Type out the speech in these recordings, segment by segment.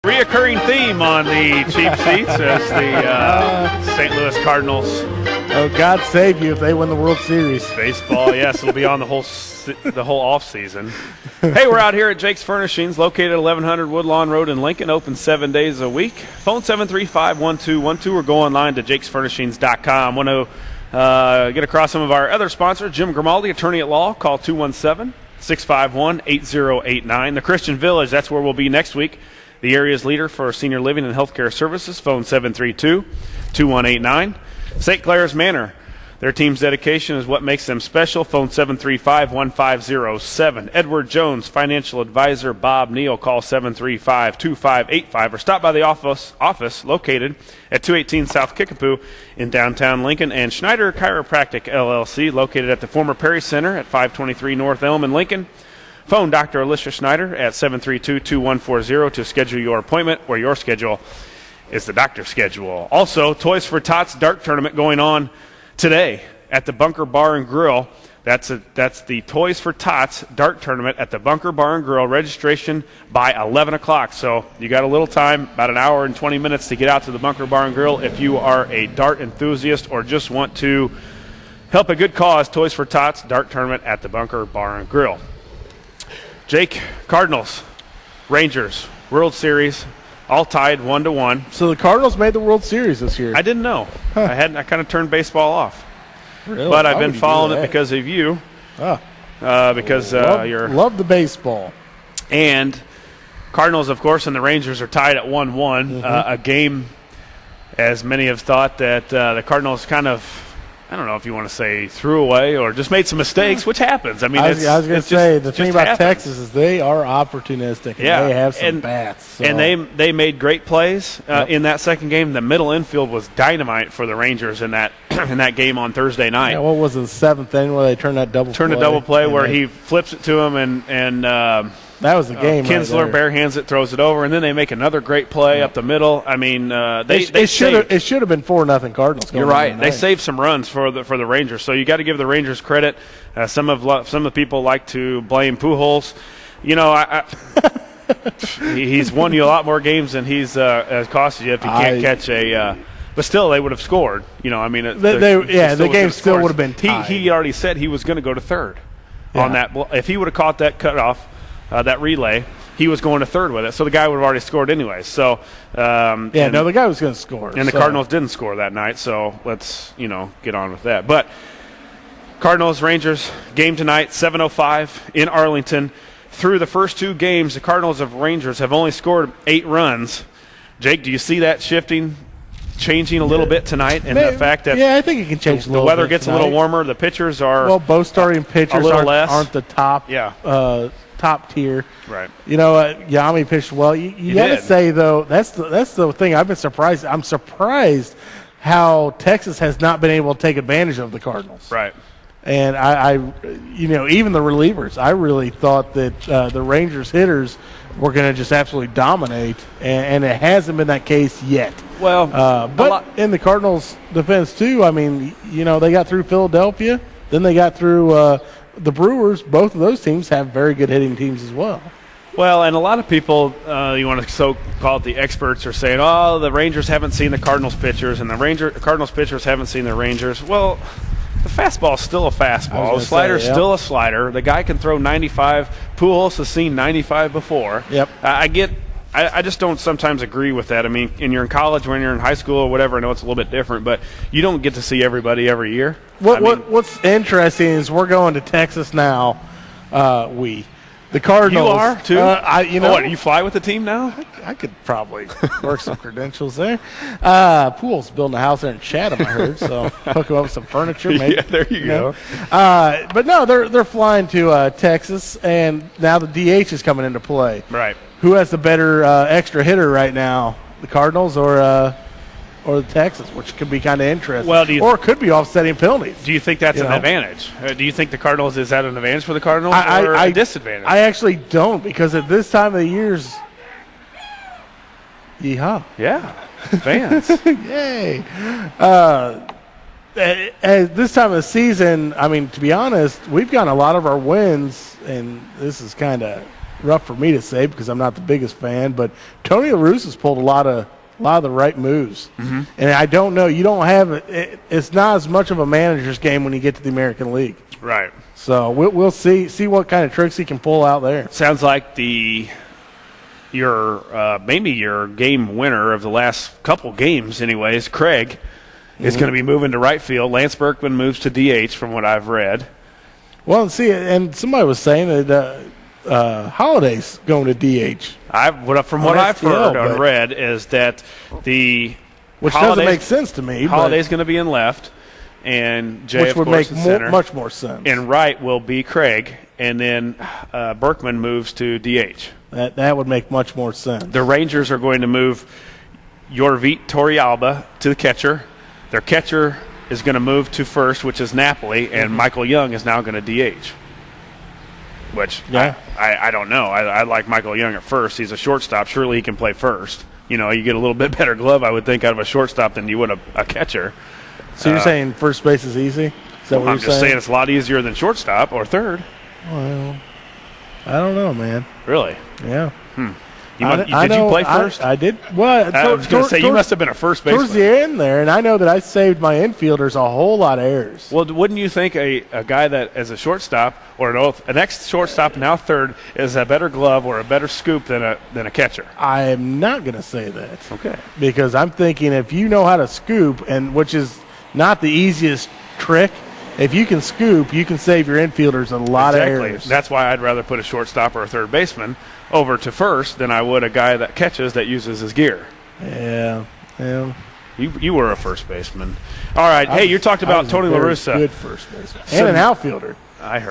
Reoccurring theme on the cheap seats as the St. Louis Cardinals. Oh, God save you if they win the World Series. Baseball, yes, it'll be on the whole off season. Hey, we're out here at Jake's Furnishings, located at 1100 Woodlawn Road in Lincoln, open 7 days a week. Phone 735-1212 or go online to jakesfurnishings.com. Want to get across some of our other sponsors. Jim Grimaldi, attorney at law, call 217-651-8089. The Christian Village, that's where we'll be next week. The area's leader for senior living and healthcare services, phone 732-2189. St. Clair's Manor, their team's dedication is what makes them special, phone 735-1507. Edward Jones, financial advisor, Bob Neal, call 735-2585 or stop by the office located at 218 South Kickapoo in downtown Lincoln. And Schneider Chiropractic, LLC, located at the former Perry Center at 523 North Elm in Lincoln. Phone Dr. Alicia Schneider at 732-2140 to schedule your appointment, where your schedule is the doctor's schedule. Also, Toys for Tots Dart Tournament going on today at the Bunker Bar and Grill. That's the Toys for Tots Dart Tournament at the Bunker Bar and Grill. Registration by 11 o'clock. So you got a little time, about an hour and 20 minutes to get out to the Bunker Bar and Grill if you are a dart enthusiast or just want to help a good cause. Toys for Tots Dart Tournament at the Bunker Bar and Grill. Jake, Cardinals, Rangers, World Series, all tied 1-1. So the Cardinals made the World Series this year. I didn't know. Huh. I kind of turned baseball off. Really? But I've been following it because of you. Because you're love the baseball. And Cardinals, of course, and the Rangers are tied at 1-1. Mm-hmm. A game, as many have thought, that the Cardinals kind of, I don't know if you want to say threw away or just made some mistakes, which happens. I mean, I was going to say, the thing about happens. Texas is they are opportunistic. And they have some bats. So. And they made great plays in that second game. The middle infield was dynamite for the Rangers in that in that game on Thursday night. Yeah, what was it, the seventh inning where they turned that double play? Where he flips it to him and that was the game. Kinsler right barehands it, throws it over, and then they make another great play up the middle. I mean, it should have been 4-0 Cardinals. You're right. They saved some runs for the Rangers, so you got to give the Rangers credit. Some of the people like to blame Pujols. You know, he's won you a lot more games than he's costed you if you can't catch a. But still, they would have scored. You know, I mean, the game still would have been tied. He already said he was going to go to third on that. If he would have caught that cutoff. That relay, he was going to third with it, so the guy would have already scored anyway. So, the guy was going to score. And the Cardinals didn't score that night, so let's, get on with that. But Cardinals, Rangers, game tonight, 7:05 in Arlington. Through the first two games, the Cardinals of Rangers have only scored 8 runs. Jake, do you see that changing a little bit tonight, and the fact that I think it can change a little bit. The weather gets tonight. a little warmer. The pitchers are both starting pitchers aren't the top. Top tier, right? You know, Yami pitched well. You got to say though, that's the thing. I've been surprised. I'm surprised how Texas has not been able to take advantage of the Cardinals. Right. And I even the relievers. I really thought that the Rangers hitters were going to just absolutely dominate, and it hasn't been that case yet. Well, but in the Cardinals' defense too. I mean, they got through Philadelphia, then they got through. The Brewers, both of those teams have very good hitting teams as well. Well, and a lot of people, you want to call it the experts, are saying, oh, the Rangers haven't seen the Cardinals pitchers, and the Cardinals pitchers haven't seen the Rangers. Well, the fastball is still a fastball. The slider is still a slider. The guy can throw 95. Pujols has seen 95 before. Yep. I just don't sometimes agree with that. I mean, when you're in college, when you're in high school or whatever, I know it's a little bit different, but you don't get to see everybody every year. What's interesting is we're going to Texas now. The Cardinals. You are too. What? You fly with the team now? I could probably work some credentials there. Pool's building a house there in Chatham, I heard. So hook him up with some furniture. Maybe. Yeah, there you go. But no, they're flying to Texas, and now the DH is coming into play. Right. Who has the better extra hitter right now, the Cardinals or the Texas, which could be kind of interesting. Well, or it could be offsetting penalties. Do you think that's an advantage? Do you think the Cardinals, is that an advantage for the Cardinals or a disadvantage? I actually don't, because at this time of the year's yeehaw. Yeah, fans. Yay. At this time of the season, I mean, to be honest, we've gotten a lot of our wins, and this is kind of rough for me to say because I'm not the biggest fan, but Tony La Russa's pulled a lot of the right moves. Mm-hmm. And I don't know. You don't have it. It's not as much of a manager's game when you get to the American League. Right. So we'll see what kind of tricks he can pull out there. Sounds like maybe your game winner of the last couple games, anyways, Craig, is going to be moving to right field. Lance Berkman moves to DH, from what I've read. Well, see, and somebody was saying that Holiday's going to DH. From what I've heard or read is that which doesn't make sense to me. Holiday's going to be in left, and Jay, which would make much more sense. And right will be Craig, and then Berkman moves to DH. That would make much more sense. The Rangers are going to move Yorvit Torrealba to the catcher. Their catcher is going to move to first, which is Napoli, and Michael Young is now going to DH. Which I don't know. I like Michael Young at first. He's a shortstop. Surely he can play first. You get a little bit better glove, I would think, out of a shortstop than you would a catcher. So you're saying first base is easy? Is that what I'm just saying it's a lot easier than shortstop or third. Well, I don't know, man. Really? Yeah. Did you play first? I did. Well, I was going to say, you must have been a first baseman. Towards the end there, and I know that I saved my infielders a whole lot of errors. Well, wouldn't you think a guy that as a shortstop or an ex-shortstop, now third, is a better glove or a better scoop than a catcher? I am not going to say that. Okay. Because I'm thinking if you know how to scoop, and which is not the easiest trick, if you can scoop, you can save your infielders a lot of errors. That's why I'd rather put a shortstop or a third baseman over to first than I would a guy that catches that uses his gear. Yeah. You were a first baseman. All right. Hey, you talked about Tony La Russa. Good first baseman. And an outfielder. I've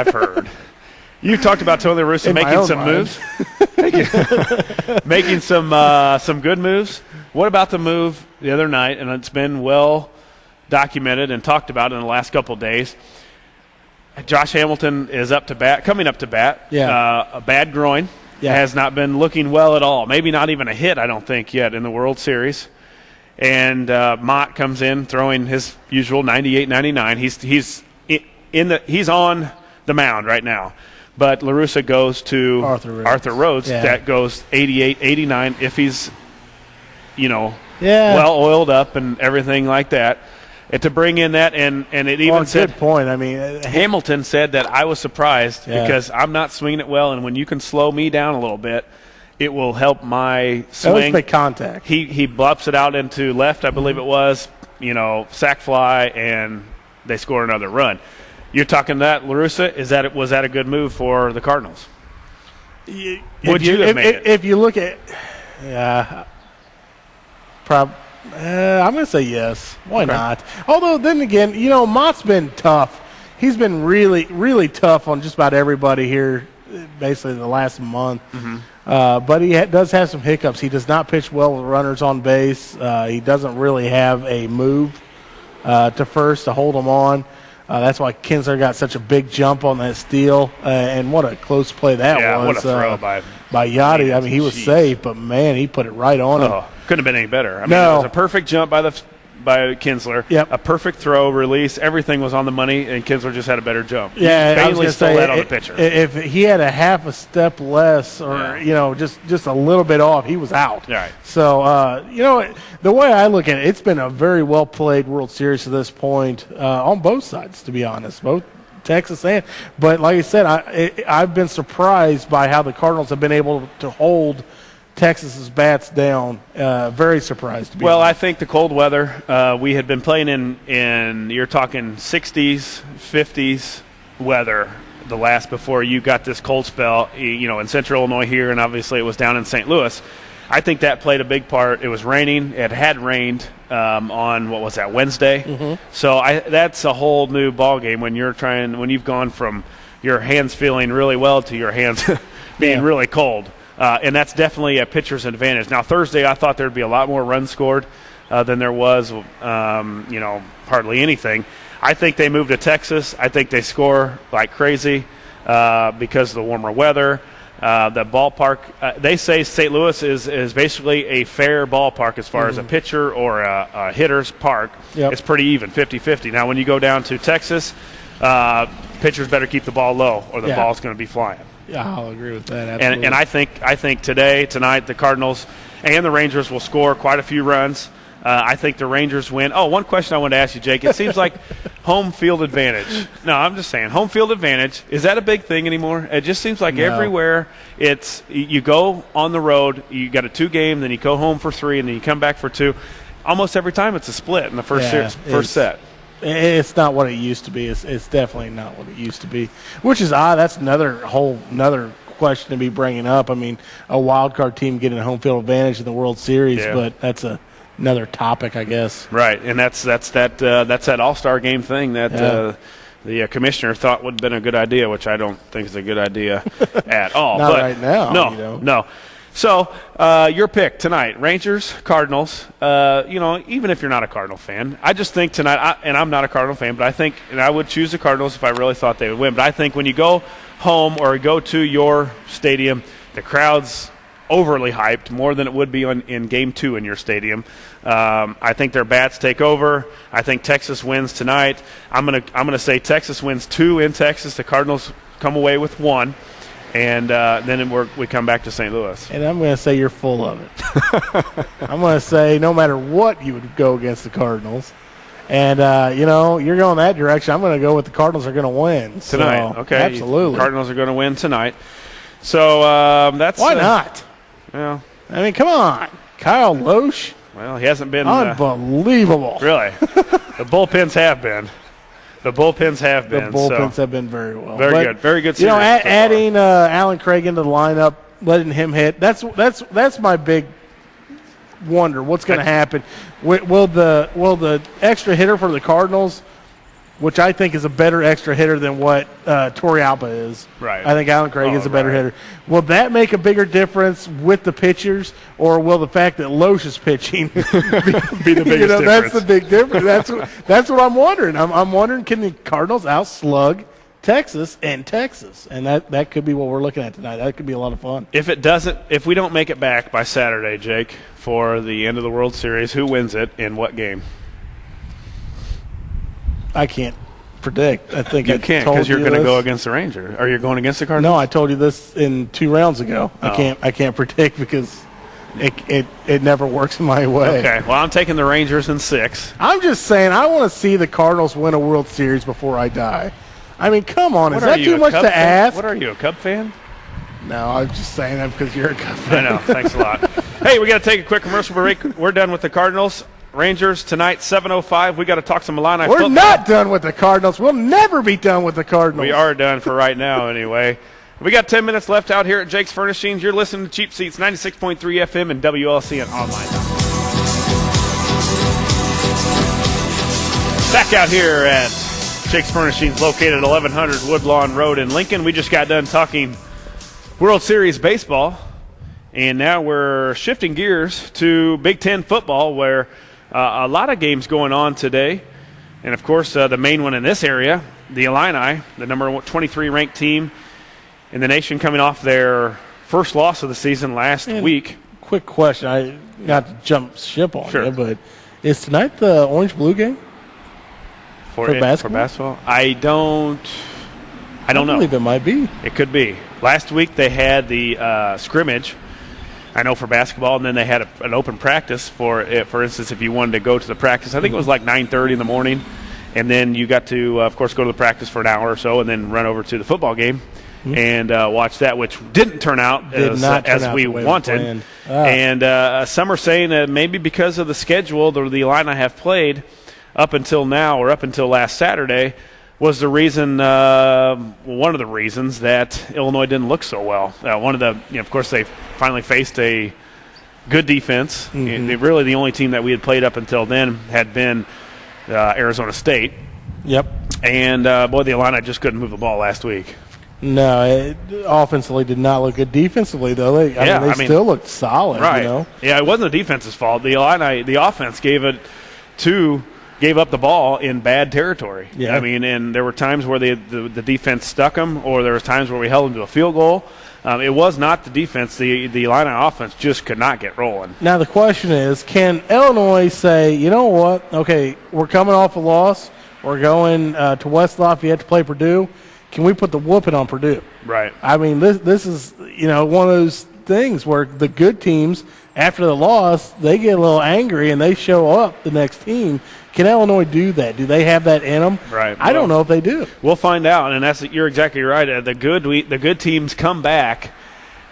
heard. You talked about Tony La Russa making some moves. making some good moves. What about the move the other night? And it's been well documented and talked about in the last couple of days. Josh Hamilton is coming up to bat. Yeah. A bad groin. Yeah. Has not been looking well at all. Maybe not even a hit, I don't think, yet in the World Series. And Mott comes in throwing his usual 98-99. He's on the mound right now. But La Russa goes to Arthur Rhodes. Yeah. That goes 88-89 if he's, well oiled up and everything like that. And to bring in that, and it even said, good point. I mean, Hamilton said that I was surprised because I'm not swinging it well, and when you can slow me down a little bit, it will help my swing. Let's make contact. He bops it out into left, I believe it was, sac fly, and they score another run. You're talking that, La Russa, was that a good move for the Cardinals? Would you have made it? If you look at, I'm going to say yes. Why not? Although, then again, Mott's been tough. He's been really, really tough on just about everybody here, basically the last month. But he does have some hiccups. He does not pitch well with runners on base. He doesn't really have a move to first to hold them on. That's why Kinsler got such a big jump on that steal. And what a close play that was. Yeah, what a throw by Yachty. I mean, he was safe, but, man, he put it right on him. Couldn't have been any better. It was a perfect jump by Kinsler. Yep. A perfect throw, release. Everything was on the money, and Kinsler just had a better jump. Yeah, Bailey stole that on the pitcher. If he had a half a step less or, just a little bit off, he was out. Right. So, the way I look at it, it's been a very well-played World Series to this point on both sides, to be honest, both Texas and. But like I said, I've been surprised by how the Cardinals have been able to hold Texas's bats down. Very surprised to be honest. I think the cold weather, we had been playing in you're talking 60s, 50s weather before you got this cold spell, in central Illinois here, and obviously it was down in St. Louis. I think that played a big part. It was raining. It had rained on, Wednesday? So that's a whole new ball game when you've gone from your hands feeling really well to your hands being really cold. And that's definitely a pitcher's advantage. Now, Thursday, I thought there would be a lot more runs scored than there was, hardly anything. I think they moved to Texas. I think they score like crazy because of the warmer weather. The ballpark, they say St. Louis is basically a fair ballpark as far as a pitcher or a hitter's park. Yep. It's pretty even, 50-50. Now, when you go down to Texas, pitchers better keep the ball low or the ball's going to be flying. Yeah, I'll agree with that. Absolutely. And I think tonight, the Cardinals and the Rangers will score quite a few runs. I think the Rangers win. Oh, one question I wanted to ask you, Jake. It seems like home field advantage. No, I'm just saying, home field advantage, is that a big thing anymore? It just seems like everywhere it's you go on the road, you got a 2-game, then you go home for 3, and then you come back for 2. Almost every time it's a split in the first set. It's not what it used to be. It's definitely not what it used to be, which is odd. That's another question to be bringing up. I mean, a wild card team getting a home field advantage in the World Series, but that's another topic, I guess. Right, and that's that All-Star game thing that the commissioner thought would have been a good idea, which I don't think is a good idea at all. Not right now. No. So your pick tonight, Rangers, Cardinals. Even if you're not a Cardinal fan, I just think tonight, and I'm not a Cardinal fan, but I think, and I would choose the Cardinals if I really thought they would win. But I think when you go home or go to your stadium, the crowd's overly hyped, more than it would be in Game 2 in your stadium. I think their bats take over. I think Texas wins tonight. I'm gonna say Texas wins 2 in Texas. The Cardinals come away with 1. And then we come back to St. Louis. And I'm going to say you're full of it. I'm going to say no matter what, you would go against the Cardinals. And, you're going that direction. I'm going to go with the Cardinals are going to win. Tonight, so, okay. Absolutely. Cardinals are going to win tonight. So that's – Why not? Well, I mean, come on. Kyle Loesch. Well, he hasn't been – unbelievable. Really. The bullpens have been. The bullpens have been very well. Very good. Series adding Alan Craig into the lineup, letting him hit. That's my big wonder. What's going to happen? Will the extra hitter for the Cardinals, which I think is a better extra hitter than what Torrealba is. Right. I think Alan Craig is a better hitter. Will that make a bigger difference with the pitchers, or will the fact that Loesch is pitching be the biggest difference? That's the big difference. That's what I'm wondering. I'm wondering, can the Cardinals outslug Texas, and that could be what we're looking at tonight. That could be a lot of fun. If we don't make it back by Saturday, Jake, for the end of the World Series, who wins it in what game? I can't predict. I think you can't because you're going to go against the Rangers. Are you going against the Cardinals? No, I told you this in 2 rounds ago. Oh. I can't predict because it never works my way. Okay. Well, I'm taking the Rangers in 6. I'm just saying I want to see the Cardinals win a World Series before I die. I mean, come on. Is that too much to ask? What are you, a Cub fan? No, I'm just saying that because you're a Cub fan. I know. Thanks a lot. Hey, we got to take a quick commercial break. We're done with the Cardinals. Rangers tonight, 7:05. We got to talk some Illini football. We're not done with the Cardinals. We'll never be done with the Cardinals. We are done for right now, anyway. We got 10 minutes left out here at Jake's Furnishings. You're listening to Cheap Seats, 96.3 FM and WLCN online. Back out here at Jake's Furnishings, located at 1100 Woodlawn Road in Lincoln. We just got done talking World Series baseball, and now we're shifting gears to Big Ten football, where a lot of games going on today. And, of course, the main one in this area, the Illini, the number 23 ranked team in the nation, coming off their first loss of the season last week. Quick question. I got to jump ship on you, but is tonight the orange-blue game for basketball? I don't know. I believe it might be. It could be. Last week they had the scrimmage, I know, for basketball, and then they had an open practice for instance, if you wanted to go to the practice. I think it was like 9:30 in the morning, and then you got to, of course, go to the practice for an hour or so and then run over to the football game and watch that, which didn't turn out as we wanted. And some are saying that maybe because of the schedule the Illini have played up until now, or up until last Saturday, was the reason, one of the reasons that Illinois didn't look so well. Of course, they finally faced a good defense. Really, the only team that we had played up until then had been Arizona State. Yep. And, the Illini just couldn't move the ball last week. No, it offensively did not look good. Defensively, though, they still looked solid. Right. You know? Yeah, it wasn't the defense's fault. The Illini, the offense gave up the ball in bad territory. Yeah. I mean, and there were times where the defense stuck them, or there was times where we held them to a field goal. It was not the defense. The Illini offense just could not get rolling. Now the question is, can Illinois say, you know what, okay, we're coming off a loss. We're going to West Lafayette to play Purdue. can we put the whooping on Purdue? Right. I mean, this is, one of those things where the good teams, after the loss, they get a little angry and they show up the next team. Can Illinois do that? Do they have that in them? Right. I don't know if they do. We'll find out, and you're exactly right. The good teams come back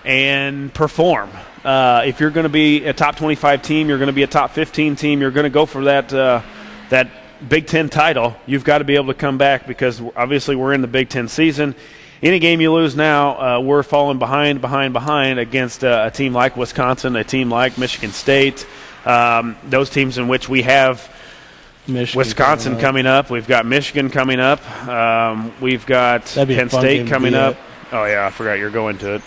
and perform. If you're going to be a top 25 team, you're going to be a top 15 team, you're going to go for that Big Ten title, you've got to be able to come back because obviously we're in the Big Ten season. Any game you lose now, we're falling behind against a team like Wisconsin, a team like Michigan State, those teams in which we have Wisconsin coming up. We've got Michigan coming up. We've got Penn State coming up. Oh, yeah, I forgot you're going to it.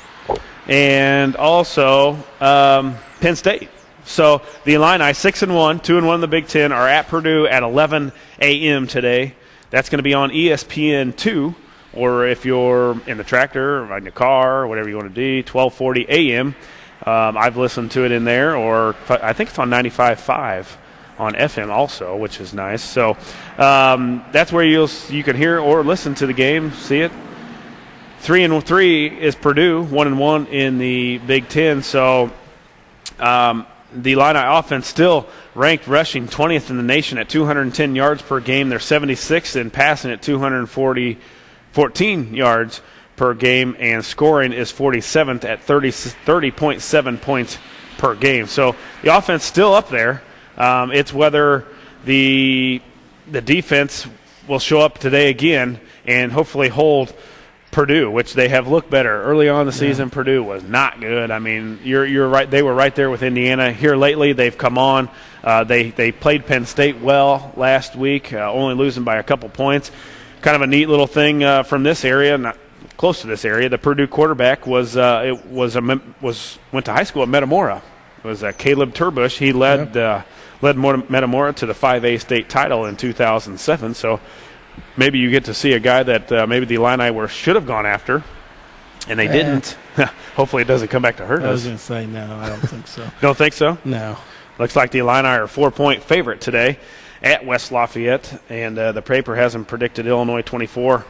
And also Penn State. So the Illini, 6-1, 2-1 in the Big Ten, are at Purdue at 11 a.m. today. That's going to be on ESPN2, or if you're in the tractor or in your car or whatever you want to do, 12:40 a.m. I've listened to it in there, or I think it's on 95.5 on FM also, which is nice. So that's where you can hear or listen to the game, see it. 3-3 is Purdue, 1-1 in the Big Ten. So the Illini offense still ranked rushing 20th in the nation at 210 yards per game. They're 76th in passing at 214 yards per game, and scoring is 47th at 30.7 points per game. So the offense still up there. It's whether the defense will show up today again and hopefully hold Purdue, which they have looked better. Early on in the season, Purdue was not good. I mean, you're right. They were right there with Indiana. Here lately, they've come on. They played Penn State well last week, only losing by a couple points. Kind of a neat little thing from this area, not close to this area. The Purdue quarterback went to high school at Metamora. It was Caleb Turbush. He led Metamora to the 5A state title in 2007. So maybe you get to see a guy that maybe the Illini should have gone after, and they didn't. Hopefully it doesn't come back to hurt us. I was going to say, no, I don't think so. Don't think so? No. Looks like the Illini are a 4-point favorite today at West Lafayette, and the paper has them predicted Illinois 24,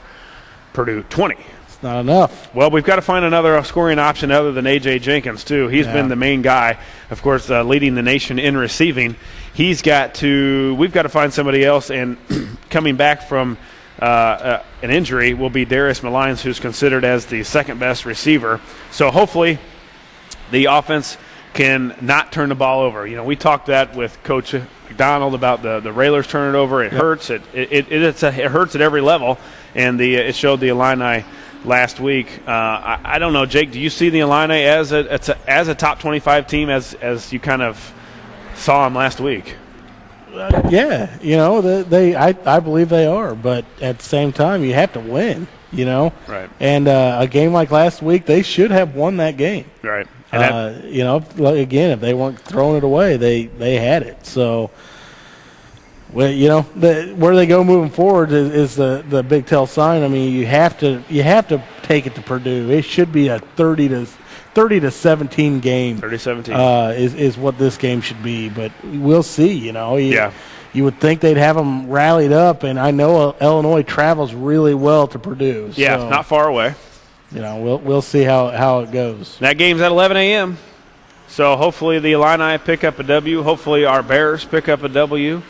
Purdue 20. It's not enough. Well, we've got to find another scoring option other than A.J. Jenkins, too. He's been the main guy, of course, leading the nation in receiving. We've got to find somebody else, and coming back from an injury will be Darius Malines, who's considered as the second-best receiver. So hopefully the offense can not turn the ball over. We talked that with Coach McDonald about the Railers turning it over. It hurts. It hurts at every level, and it showed the Illini last week. I don't know, Jake, do you see the Illini as a top 25 team as you kind of saw them last week? Yeah, I believe they are, but at the same time, you have to win, Right. And a game like last week, they should have won that game. Right. Again, if they weren't throwing it away, they had it. So, well, where they go moving forward is the Big Tell sign. I mean, you have to take it to Purdue. It should be a 30 to 17 game. 30-17 is what this game should be, but we'll see. You would think they'd have them rallied up, and I know Illinois travels really well to Purdue. Yeah, so, not far away. We'll see how it goes. That game's at 11 a.m. So hopefully the Illini pick up a W. Hopefully our Bears pick up a W,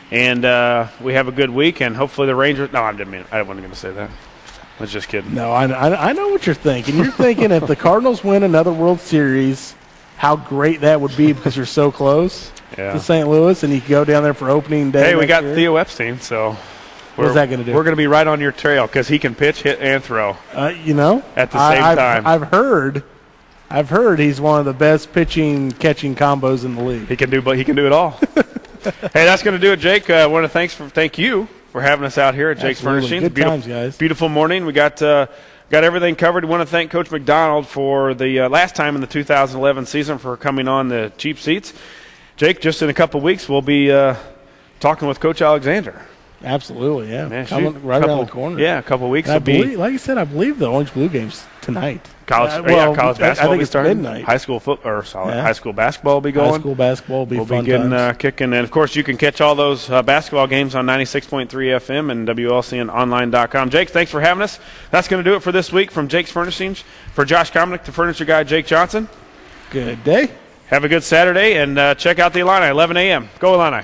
and we have a good week. And hopefully the Rangers. No, I wasn't going to say that. I was just kidding. No, I know what you're thinking. You're thinking if the Cardinals win another World Series, how great that would be because you're so close to St. Louis, and you can go down there for opening day. Hey, we got Theo Epstein, so what's that going to do? We're going to be right on your trail because he can pitch, hit, and throw. At the same time. I've heard he's one of the best pitching catching combos in the league. He can do it all. Hey, that's going to do it, Jake. I want to thank you for having us out here at Jake's Furnishings. Good times, guys. Beautiful morning. We got everything covered. We want to thank Coach McDonald for the last time in the 2011 season for coming on the cheap seats. Jake, just in a couple weeks, we'll be talking with Coach Alexander. Absolutely, yeah. Man, Coming right around the corner. Yeah, a couple weeks. And like you said, I believe the Orange Blue game's tonight. College basketball. I think will be it's starting. midnight. High school high school basketball will be going. High school basketball will be we'll fun be getting times. kicking, and of course you can catch all those basketball games on 96.3 FM and WLCNonline.com. Jake, thanks for having us. That's going to do it for this week from Jake's Furnishings. For Josh Komnick, the furniture guy, Jake Johnson. Good day. Have a good Saturday, and check out the Illini, 11 a.m. Go Illini.